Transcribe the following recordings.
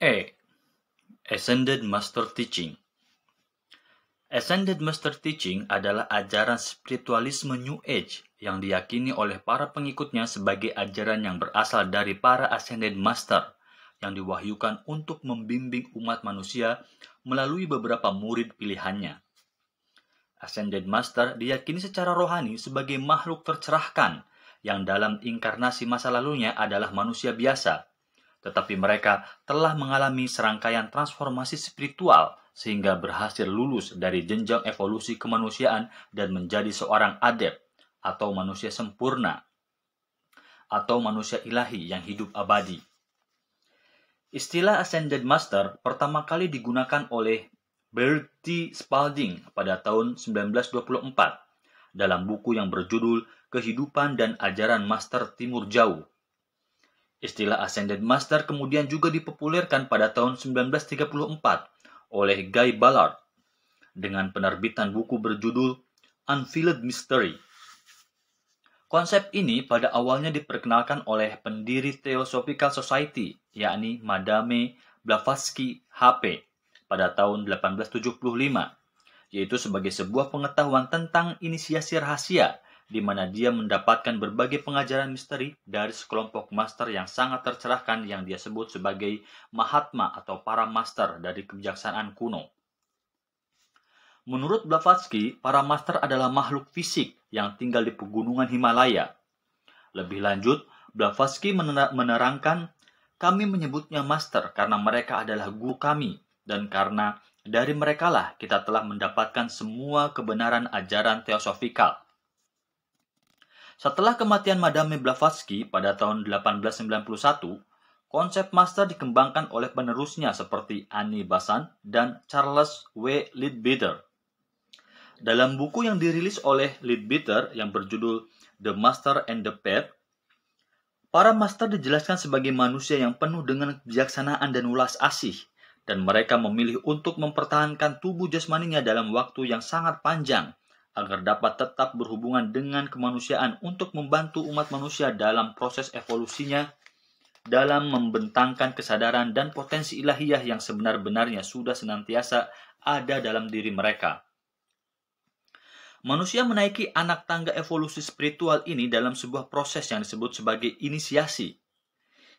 E. Ascended Master Teaching. Ascended Master Teaching adalah ajaran spiritualisme New Age yang diyakini oleh para pengikutnya sebagai ajaran yang berasal dari para Ascended Master yang diwahyukan untuk membimbing umat manusia melalui beberapa murid pilihannya. Ascended Master diyakini secara rohani sebagai makhluk tercerahkan yang dalam inkarnasi masa lalunya adalah manusia biasa, tetapi mereka telah mengalami serangkaian transformasi spiritual sehingga berhasil lulus dari jenjang evolusi kemanusiaan dan menjadi seorang adept atau manusia sempurna atau manusia ilahi yang hidup abadi. Istilah Ascended Master pertama kali digunakan oleh Bertie Spalding pada tahun 1924 dalam buku yang berjudul Kehidupan dan Ajaran Master Timur Jauh. Istilah Ascended Master kemudian juga dipopulerkan pada tahun 1934 oleh Guy Ballard dengan penerbitan buku berjudul Unveiled Mystery. Konsep ini pada awalnya diperkenalkan oleh pendiri Theosophical Society, yakni Madame Blavatsky HP, pada tahun 1875, yaitu sebagai sebuah pengetahuan tentang inisiasi rahasia, di mana dia mendapatkan berbagai pengajaran misteri dari sekelompok master yang sangat tercerahkan yang dia sebut sebagai Mahatma atau para master dari kebijaksanaan kuno. Menurut Blavatsky, para master adalah makhluk fisik yang tinggal di pegunungan Himalaya. Lebih lanjut, Blavatsky menerangkan, kami menyebutnya master karena mereka adalah guru kami, dan karena dari merekalah kita telah mendapatkan semua kebenaran ajaran teosofikal. Setelah kematian Madame Blavatsky pada tahun 1891, konsep master dikembangkan oleh penerusnya seperti Annie Besant dan Charles W. Leadbeater. Dalam buku yang dirilis oleh Leadbeater yang berjudul The Master and the Path, para master dijelaskan sebagai manusia yang penuh dengan kebijaksanaan dan ulas asih, dan mereka memilih untuk mempertahankan tubuh jasmaninya dalam waktu yang sangat panjang, agar dapat tetap berhubungan dengan kemanusiaan untuk membantu umat manusia dalam proses evolusinya, dalam membentangkan kesadaran dan potensi ilahiyah yang sebenar-benarnya sudah senantiasa ada dalam diri mereka. Manusia menaiki anak tangga evolusi spiritual ini dalam sebuah proses yang disebut sebagai inisiasi.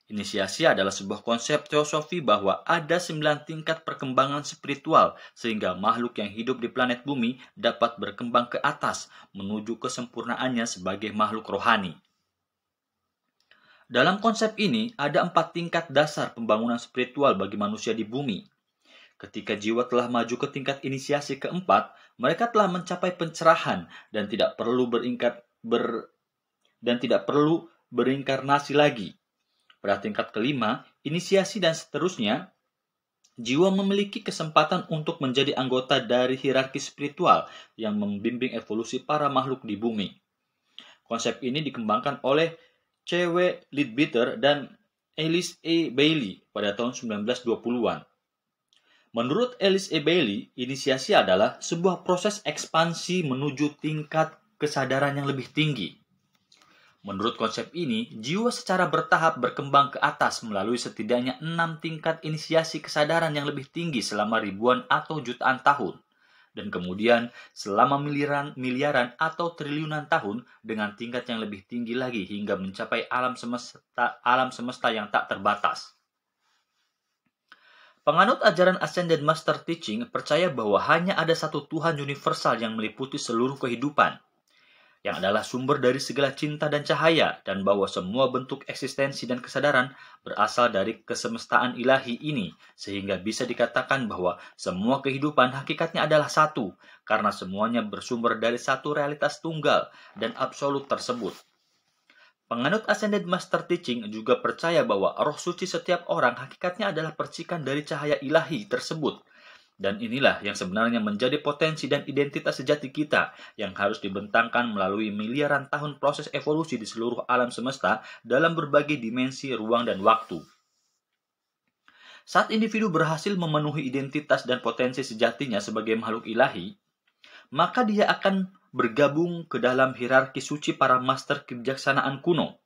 Inisiasi adalah sebuah konsep teosofi bahwa ada 9 tingkat perkembangan spiritual sehingga makhluk yang hidup di planet bumi dapat berkembang ke atas menuju kesempurnaannya sebagai makhluk rohani. Dalam konsep ini ada 4 tingkat dasar pembangunan spiritual bagi manusia di bumi. Ketika jiwa telah maju ke tingkat inisiasi keempat, mereka telah mencapai pencerahan dan tidak perlu berinkarnasi lagi. Pada tingkat kelima, inisiasi dan seterusnya, jiwa memiliki kesempatan untuk menjadi anggota dari hierarki spiritual yang membimbing evolusi para makhluk di bumi. Konsep ini dikembangkan oleh C.W. Leadbeater dan Alice A. Bailey pada tahun 1920-an. Menurut Alice A. Bailey, inisiasi adalah sebuah proses ekspansi menuju tingkat kesadaran yang lebih tinggi. Menurut konsep ini, jiwa secara bertahap berkembang ke atas melalui setidaknya 6 tingkat inisiasi kesadaran yang lebih tinggi selama ribuan atau jutaan tahun. Dan kemudian selama miliaran atau triliunan tahun dengan tingkat yang lebih tinggi lagi hingga mencapai alam semesta yang tak terbatas. Penganut ajaran Ascended Master Teaching percaya bahwa hanya ada satu Tuhan universal yang meliputi seluruh kehidupan, yang adalah sumber dari segala cinta dan cahaya, dan bahwa semua bentuk eksistensi dan kesadaran berasal dari kesemestaan ilahi ini, sehingga bisa dikatakan bahwa semua kehidupan hakikatnya adalah satu, karena semuanya bersumber dari satu realitas tunggal dan absolut tersebut. Penganut Ascended Master Teaching juga percaya bahwa roh suci setiap orang hakikatnya adalah percikan dari cahaya ilahi tersebut. Dan inilah yang sebenarnya menjadi potensi dan identitas sejati kita yang harus dibentangkan melalui miliaran tahun proses evolusi di seluruh alam semesta dalam berbagai dimensi ruang dan waktu. Saat individu berhasil memenuhi identitas dan potensi sejatinya sebagai makhluk ilahi, maka dia akan bergabung ke dalam hierarki suci para master kebijaksanaan kuno.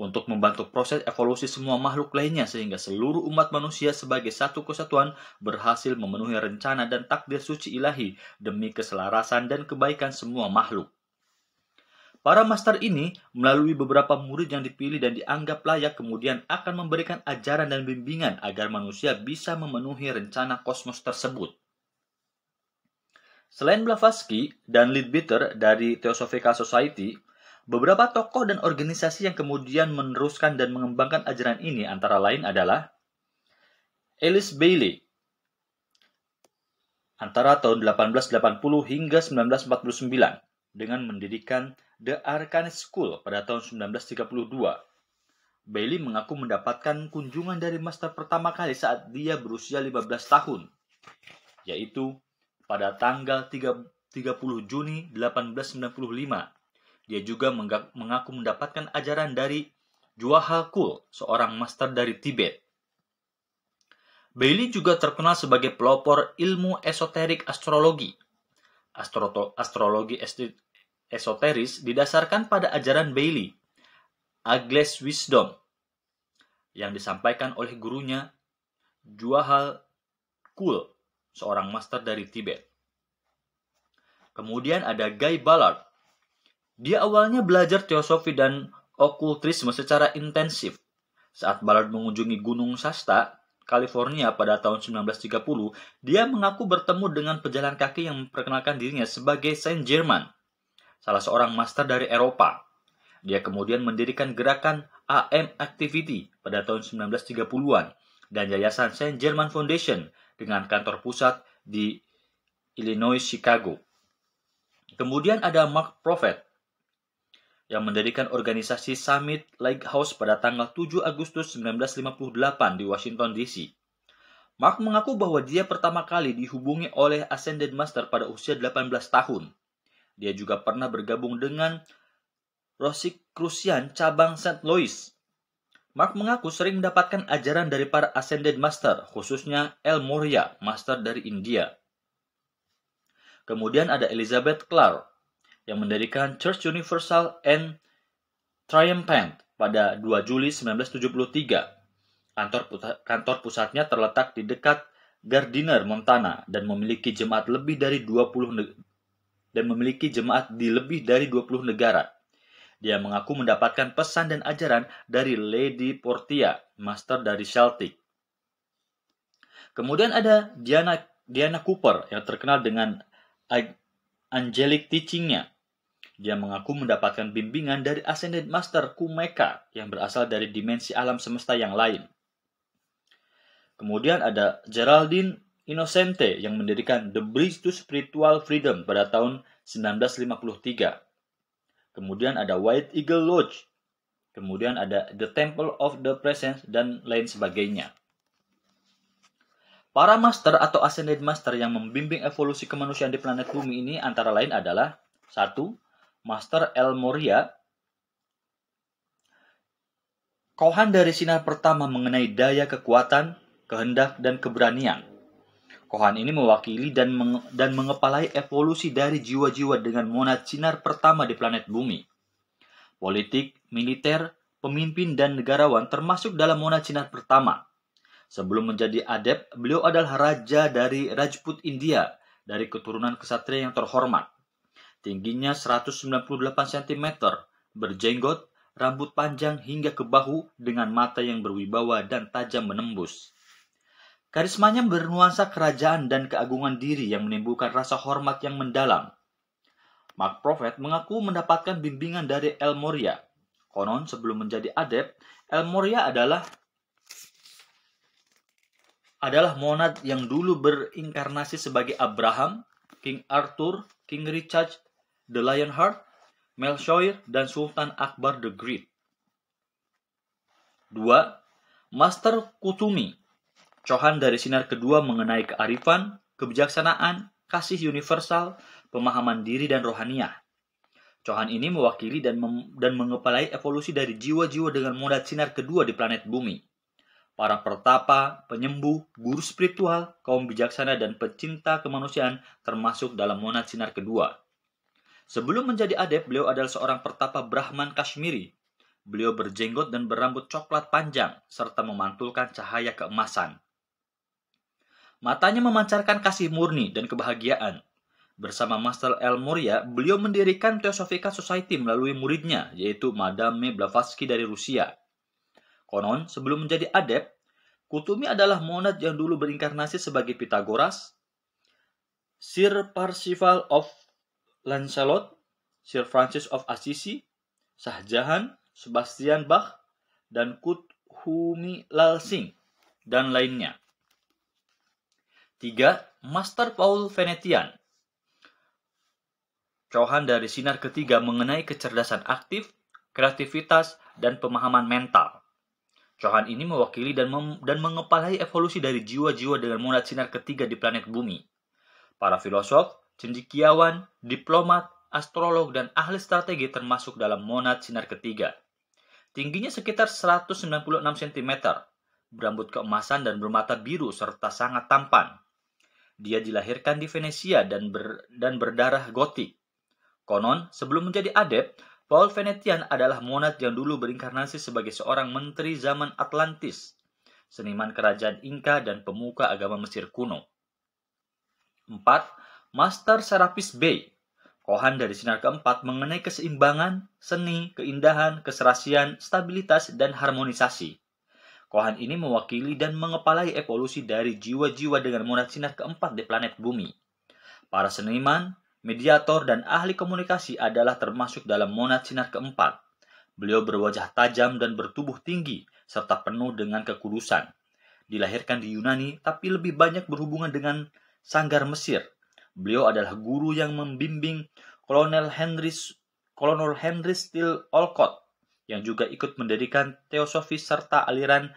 untuk membantu proses evolusi semua makhluk lainnya sehingga seluruh umat manusia sebagai satu kesatuan berhasil memenuhi rencana dan takdir suci ilahi demi keselarasan dan kebaikan semua makhluk. Para master ini melalui beberapa murid yang dipilih dan dianggap layak kemudian akan memberikan ajaran dan bimbingan agar manusia bisa memenuhi rencana kosmos tersebut. Selain Blavatsky dan Leadbeater dari Theosophical Society, beberapa tokoh dan organisasi yang kemudian meneruskan dan mengembangkan ajaran ini antara lain adalah Alice Bailey antara tahun 1880 hingga 1949 dengan mendirikan The Arcanist School pada tahun 1932. Bailey mengaku mendapatkan kunjungan dari master pertama kali saat dia berusia 15 tahun, yaitu pada tanggal 30 Juni 1895. Dia juga mengaku mendapatkan ajaran dari Juahal Kul, seorang master dari Tibet. Bailey juga terkenal sebagai pelopor ilmu esoterik astrologi. Astrologi esoteris didasarkan pada ajaran Bailey, Agles Wisdom, yang disampaikan oleh gurunya Juahal Kul, seorang master dari Tibet. Kemudian ada Guy Ballard. Dia awalnya belajar teosofi dan okultisme secara intensif. Saat Ballard mengunjungi Gunung Shasta, California pada tahun 1930, dia mengaku bertemu dengan pejalan kaki yang memperkenalkan dirinya sebagai Saint Germain, salah seorang master dari Eropa. Dia kemudian mendirikan gerakan AM Activity pada tahun 1930-an dan Yayasan Saint Germain Foundation dengan kantor pusat di Illinois, Chicago. Kemudian ada Mark Prophet yang mendirikan organisasi Summit Lighthouse pada tanggal 7 Agustus 1958 di Washington, D.C. Mark mengaku bahwa dia pertama kali dihubungi oleh Ascended Master pada usia 18 tahun. Dia juga pernah bergabung dengan Rosicrucian cabang St. Louis. Mark mengaku sering mendapatkan ajaran dari para Ascended Master, khususnya El Morya, Master dari India. Kemudian ada Elizabeth Clark yang mendirikan Church Universal and Triumphant pada 2 Juli 1973. Kantor pusatnya terletak di dekat Gardiner, Montana, dan memiliki jemaat di lebih dari 20 negara. Dia mengaku mendapatkan pesan dan ajaran dari Lady Portia, master dari Celtic. Kemudian ada Diana Cooper yang terkenal dengan angelic teaching-nya. Dia mengaku mendapatkan bimbingan dari Ascended Master Kumeka yang berasal dari dimensi alam semesta yang lain. Kemudian ada Geraldine Innocente yang mendirikan The Bridge to Spiritual Freedom pada tahun 1953. Kemudian ada White Eagle Lodge. Kemudian ada The Temple of the Presence dan lain sebagainya. Para master atau Ascended Master yang membimbing evolusi kemanusiaan di planet bumi ini antara lain adalah 1. Master El Morya, Kohan dari sinar pertama mengenai daya kekuatan, kehendak, dan keberanian. Kohan ini mewakili dan mengepalai evolusi dari jiwa-jiwa dengan monad sinar pertama di planet bumi. Politik, militer, pemimpin, dan negarawan termasuk dalam monad sinar pertama. Sebelum menjadi adept, beliau adalah raja dari Rajput India, dari keturunan ksatria yang terhormat. Tingginya 198 cm, berjenggot, rambut panjang hingga ke bahu dengan mata yang berwibawa dan tajam menembus. Karismanya bernuansa kerajaan dan keagungan diri yang menimbulkan rasa hormat yang mendalam. Mark Prophet mengaku mendapatkan bimbingan dari El Morya. Konon sebelum menjadi adept, El Morya adalah monad yang dulu berinkarnasi sebagai Abraham, King Arthur, King Richard the Lionheart, Melchior, dan Sultan Akbar the Great. 2. Master Kutumi, Chohan dari sinar kedua mengenai kearifan, kebijaksanaan, kasih universal, pemahaman diri, dan rohaniah. Chohan ini mewakili dan mengepalai evolusi dari jiwa-jiwa dengan monad sinar kedua di planet bumi. Para pertapa, penyembuh, guru spiritual, kaum bijaksana, dan pecinta kemanusiaan termasuk dalam monad sinar kedua. Sebelum menjadi adept, beliau adalah seorang pertapa Brahman Kashmiri. Beliau berjenggot dan berambut coklat panjang, serta memantulkan cahaya keemasan. Matanya memancarkan kasih murni dan kebahagiaan. Bersama Master L. Moria, beliau mendirikan Theosophical Society melalui muridnya, yaitu Madame Blavatsky dari Rusia. Konon, sebelum menjadi adept, Kuthumi adalah monad yang dulu berinkarnasi sebagai Pythagoras, Sir Percival of Lancelot, Sir Francis of Assisi, Shah Jahan, Sebastian Bach, dan Kuthumi Lal Singh, dan lainnya. 3. Master Paul Venetian. Curahan dari sinar ketiga mengenai kecerdasan aktif, kreativitas, dan pemahaman mental. Curahan ini mewakili dan mengepalai evolusi dari jiwa-jiwa dengan monad sinar ketiga di planet bumi. Para filosof, cendekiawan, diplomat, astrolog, dan ahli strategi termasuk dalam monad sinar ketiga. Tingginya sekitar 196 cm, berambut keemasan dan bermata biru serta sangat tampan. Dia dilahirkan di Venesia dan berdarah gotik. Konon, sebelum menjadi adept, Paul Venetian adalah monad yang dulu berinkarnasi sebagai seorang menteri zaman Atlantis, seniman kerajaan Inka dan pemuka agama Mesir kuno. 4. Master Serapis Bey. Kohan dari sinar keempat mengenai keseimbangan, seni, keindahan, keserasian, stabilitas, dan harmonisasi. Kohan ini mewakili dan mengepalai evolusi dari jiwa-jiwa dengan monad sinar keempat di planet bumi. Para seniman, mediator, dan ahli komunikasi adalah termasuk dalam monad sinar keempat. Beliau berwajah tajam dan bertubuh tinggi, serta penuh dengan kekudusan. Dilahirkan di Yunani, tapi lebih banyak berhubungan dengan Sanggar Mesir. Beliau adalah guru yang membimbing Kolonel Henry Steele Olcott, yang juga ikut mendirikan teosofis serta aliran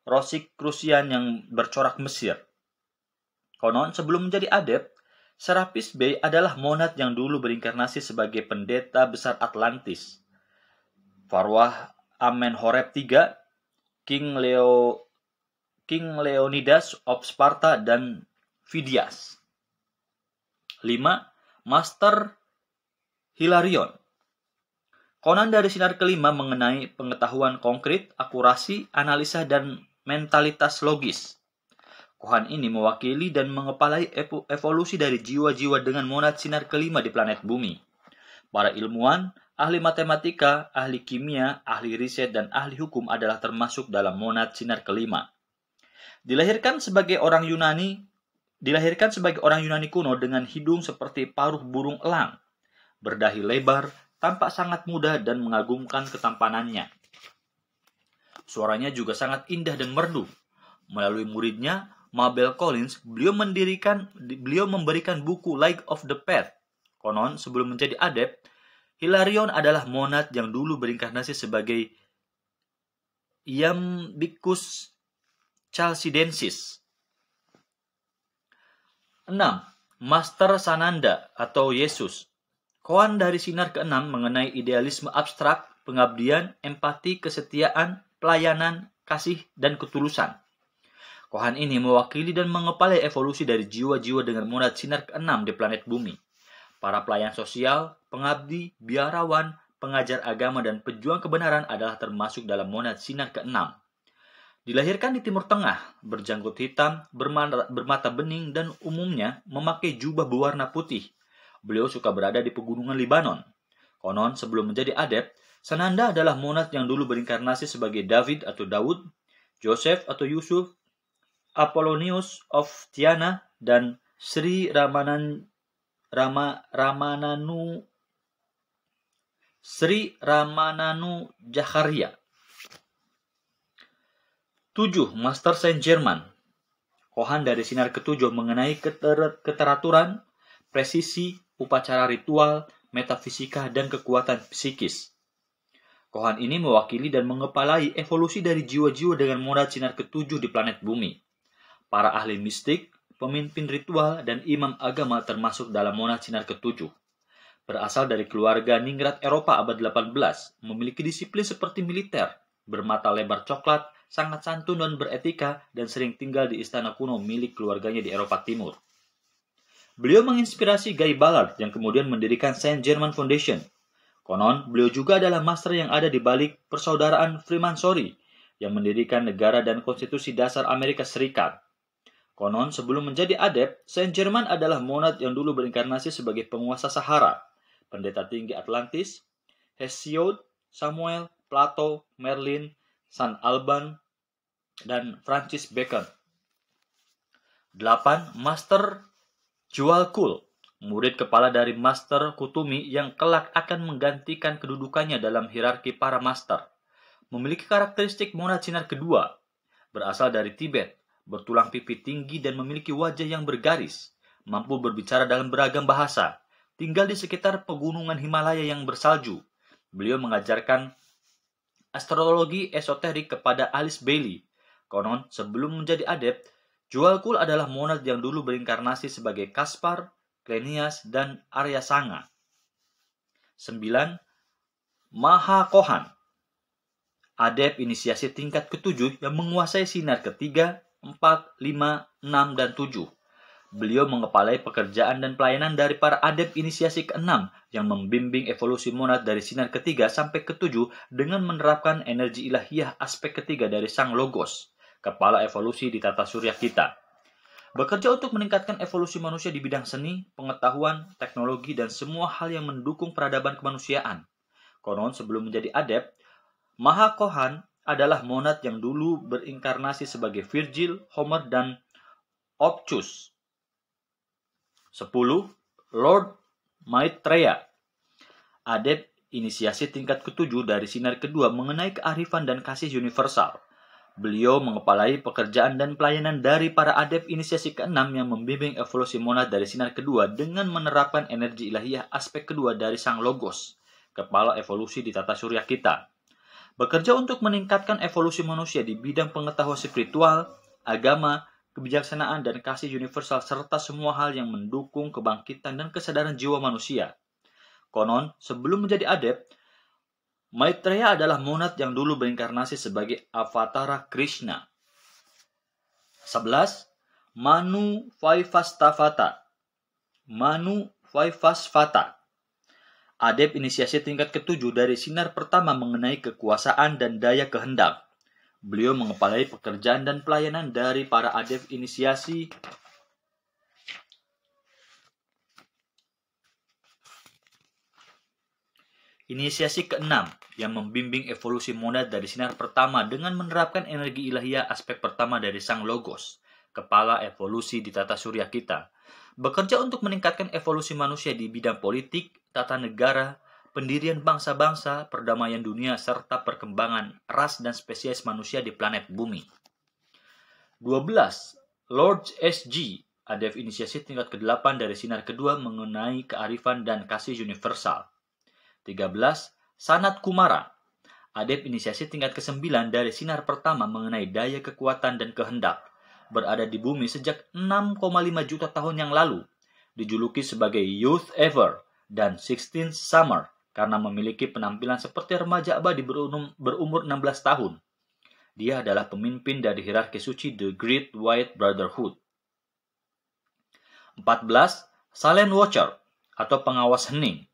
Rosicrucian yang bercorak Mesir. Konon, sebelum menjadi adept, Serapis Bey adalah monad yang dulu berinkarnasi sebagai pendeta besar Atlantis. Farwah Amenhotep III, King Leonidas of Sparta, dan Phidias. 5. Master Hilarion. Konon dari sinar kelima mengenai pengetahuan konkret, akurasi, analisa, dan mentalitas logis. Kohan ini mewakili dan mengepalai evolusi dari jiwa-jiwa dengan monad sinar kelima di planet bumi. Para ilmuwan, ahli matematika, ahli kimia, ahli riset, dan ahli hukum adalah termasuk dalam monad sinar kelima. Dilahirkan sebagai orang Yunani kuno dengan hidung seperti paruh burung elang, berdahi lebar, tampak sangat muda dan mengagumkan ketampanannya. Suaranya juga sangat indah dan merdu. Melalui muridnya, Mabel Collins, beliau memberikan buku Light of the Path. Konon, sebelum menjadi adept, Hilarion adalah monad yang dulu berinkarnasi sebagai Iamblichus Chalcidensis. 6. Master Sananda atau Yesus. Koan dari sinar ke-6 mengenai idealisme abstrak, pengabdian, empati, kesetiaan, pelayanan, kasih, dan ketulusan. Kohan ini mewakili dan mengepalai evolusi dari jiwa-jiwa dengan monad sinar ke-6 di planet bumi. Para pelayan sosial, pengabdi, biarawan, pengajar agama, dan pejuang kebenaran adalah termasuk dalam monad sinar ke-6. Dilahirkan di Timur Tengah, berjanggut hitam, bermata bening, dan umumnya memakai jubah berwarna putih. Beliau suka berada di pegunungan Libanon. Konon, sebelum menjadi adept, Sananda adalah monad yang dulu berinkarnasi sebagai David atau Daud, Joseph atau Yusuf, Apollonius of Tyana, dan Sri Ramananu Jaharia. 7. Master Saint Germain. Kohan dari sinar ke-7 mengenai keteraturan, presisi, upacara ritual, metafisika, dan kekuatan psikis. Kohan ini mewakili dan mengepalai evolusi dari jiwa-jiwa dengan monad sinar ke-7 di planet bumi. Para ahli mistik, pemimpin ritual, dan imam agama termasuk dalam monad sinar ke-7. Berasal dari keluarga ningrat Eropa abad 18, memiliki disiplin seperti militer, bermata lebar coklat, sangat santun dan beretika, dan sering tinggal di istana kuno milik keluarganya di Eropa Timur. Beliau menginspirasi Guy Ballard yang kemudian mendirikan Saint Germain Foundation. Konon, beliau juga adalah master yang ada di balik persaudaraan Freemasonry yang mendirikan negara dan konstitusi dasar Amerika Serikat. Konon, sebelum menjadi adept, Saint-Germain adalah monad yang dulu berinkarnasi sebagai penguasa Sahara, pendeta tinggi Atlantis, Hesiod, Samuel, Plato, Merlin, San Alban, dan Francis Bacon. 8. Master Jualkul, murid kepala dari Master Kutumi yang kelak akan menggantikan kedudukannya dalam hierarki para master. Memiliki karakteristik monad sinar kedua, berasal dari Tibet, bertulang pipi tinggi dan memiliki wajah yang bergaris, mampu berbicara dalam beragam bahasa, tinggal di sekitar pegunungan Himalaya yang bersalju. Beliau mengajarkan astrologi esoterik kepada Alice Bailey. Konon, sebelum menjadi adept, Jualkul adalah monad yang dulu berinkarnasi sebagai Kaspar, Klenias, dan Arya Sanga. 9. Maha Kohan, adept inisiasi tingkat ke-7 yang menguasai sinar ke-3, 4, 5, 6, dan 7. Beliau mengepalai pekerjaan dan pelayanan dari para adept inisiasi ke-6 yang membimbing evolusi monad dari sinar ke-3 sampai ke-7 dengan menerapkan energi ilahiyah aspek ketiga dari Sang Logos, kepala evolusi di tata surya kita. Bekerja untuk meningkatkan evolusi manusia di bidang seni, pengetahuan, teknologi, dan semua hal yang mendukung peradaban kemanusiaan. Konon, sebelum menjadi adept, Maha Kohan adalah monad yang dulu berinkarnasi sebagai Virgil, Homer, dan Opchus. 10. Lord Maitreya, adept inisiasi tingkat ke-7 dari sinar kedua mengenai kearifan dan kasih universal. Beliau mengepalai pekerjaan dan pelayanan dari para adept inisiasi ke-6 yang membimbing evolusi monad dari sinar kedua dengan menerapkan energi ilahiyah aspek kedua dari Sang Logos, kepala evolusi di tata surya kita. Bekerja untuk meningkatkan evolusi manusia di bidang pengetahuan spiritual, agama, kebijaksanaan, dan kasih universal serta semua hal yang mendukung kebangkitan dan kesadaran jiwa manusia. Konon, sebelum menjadi adept, Maitreya adalah monad yang dulu berinkarnasi sebagai Avatara Krishna. 11. Manu Vaivasthavata, adept inisiasi tingkat ke-7 dari sinar pertama mengenai kekuasaan dan daya kehendak. Beliau mengepalai pekerjaan dan pelayanan dari para adept inisiasi ke-6 yang membimbing evolusi monad dari sinar pertama dengan menerapkan energi ilahiyah aspek pertama dari Sang Logos, kepala evolusi di tata surya kita. Bekerja untuk meningkatkan evolusi manusia di bidang politik, tata negara, pendirian bangsa-bangsa, perdamaian dunia, serta perkembangan ras dan spesies manusia di planet bumi. 12. Lord S.G., adept inisiasi tingkat ke-8 dari sinar kedua mengenai kearifan dan kasih universal. 13. Sanat Kumara, adept inisiasi tingkat ke-9 dari sinar pertama mengenai daya kekuatan dan kehendak. Berada di bumi sejak 6,5 juta tahun yang lalu. Dijuluki sebagai Youth Ever dan 16th Summer karena memiliki penampilan seperti remaja abadi berumur 16 tahun. Dia adalah pemimpin dari hierarki suci The Great White Brotherhood. 14. Silent Watcher atau pengawas hening,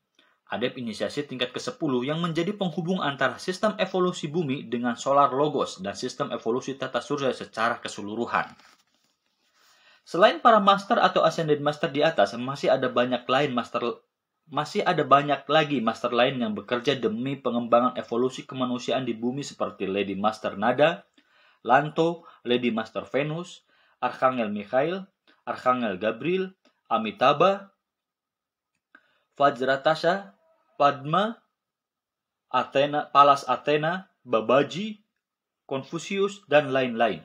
adept inisiasi tingkat ke-10 yang menjadi penghubung antara sistem evolusi bumi dengan solar logos dan sistem evolusi tata surya secara keseluruhan. Selain para master atau ascended master di atas, masih ada banyak lagi master lain yang bekerja demi pengembangan evolusi kemanusiaan di bumi seperti Lady Master Nada, Lanto, Lady Master Venus, Archangel Michael, Archangel Gabriel, Amitabha, Vajratasha, Padma, Palas Athena, Babaji, Confucius, dan lain-lain.